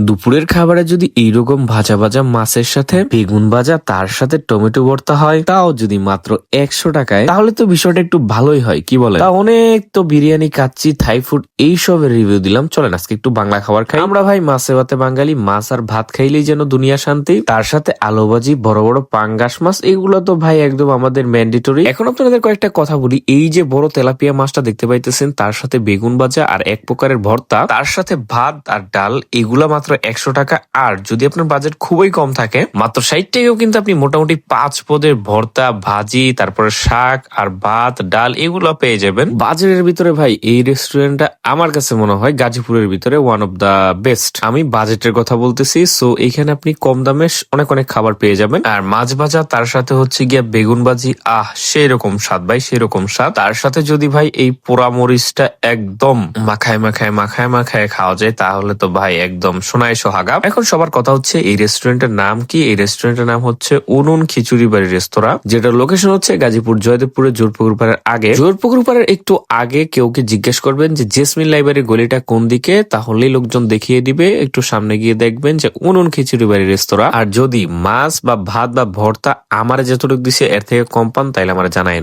দুপুরের খাবারে যদি এইরকম ভাজা ভাজা মাছের সাথে বেগুন ভাজা তার সাথে টমেটো ভর্তা হয়, তাও যদি মাত্র 100 টাকায়, তাহলে তো বিষয়টা একটু ভালোই হয়, কি বলে? তা অনেক তো বিরিয়ানি, কাচ্চি, থাই ফুড এইসবের রিভিউ দিলাম, চলেন আজকে একটু বাংলা খাবার খাই। আমরা ভাই মাছে ভাতে বাঙালি, মাছ আর ভাত খাইলেই যেন দুনিয়া শান্তি। তার সাথে আলু ভাজি, বড় বড় পাঙ্গাস মাছ, এগুলো তো ভাই একদম আমাদের ম্যান্ডেটরি। এখন আপনাদের কয়েকটা কথা বলি, এই যে বড় তেলাপিয়া মাছটা দেখতে পাইতেছেন, তার সাথে বেগুন ভাজা আর এক প্রকারের ভর্তা, তার সাথে ভাত আর ডাল, এগুলা মাত্র 100 টাকা। আর যদি আপনার বাজেট খুবই কম থাকে, মাত্র 60 টাকাও কিন্তু আপনি মোটামুটি 5 পদের ভর্তা, ভাজি, তারপরে শাক আর ভাত, ডাল এগুলো পেয়ে যাবেন। বাজারের ভিতরে ভাই এই রেস্টুরেন্টটা আমার কাছে মনে হয় গাজীপুরের ভিতরে ওয়ান অফ দা বেস্ট। আমি বাজেটের কথা বলতেছি, সো এইখানে আপনি কম দামে অনেক অনেক খাবার পেয়ে যাবেন। আর মাছ ভাজা, তার সাথে হচ্ছে গিয়া বেগুন ভাজি, সেই রকম স্বাদ ভাই, সেরকম স্বাদ। তার সাথে যদি ভাই এই পোড়া মরিচটা একদম মাখায় মাখায় মাখায় মাখায় খাওয়া যায়, তাহলে তো ভাই একদম সোনায় সোহাগা। এখন সবার কথা হচ্ছে এই রেস্টুরেন্টের নাম কি? এই রেস্টুরেন্টের নাম হচ্ছে উনুন খিচুড়ি বাড়ি রেস্তোরাঁ, যেটা লোকেশন হচ্ছে গাজীপুর জয়দেবপুরের জোরপুকুর পাড়ের আগে। জোরপুকুর পাড়ের একটু আগে কেউকে জিজ্ঞেস করবেন যে জেসমিন লাইব্রেরি গলিটা কোন দিকে, তাহলেই লোকজন দেখিয়ে দিবে। একটু সামনে গিয়ে দেখবেন যে উনুন খিচুড়ি বাড়ি রেস্তোরাঁ। আর যদি মাছ বা ভাত বা ভর্তা আমার যতটুকু দিছে এর থেকে কম পান, তাইলে আমার জানায়েন।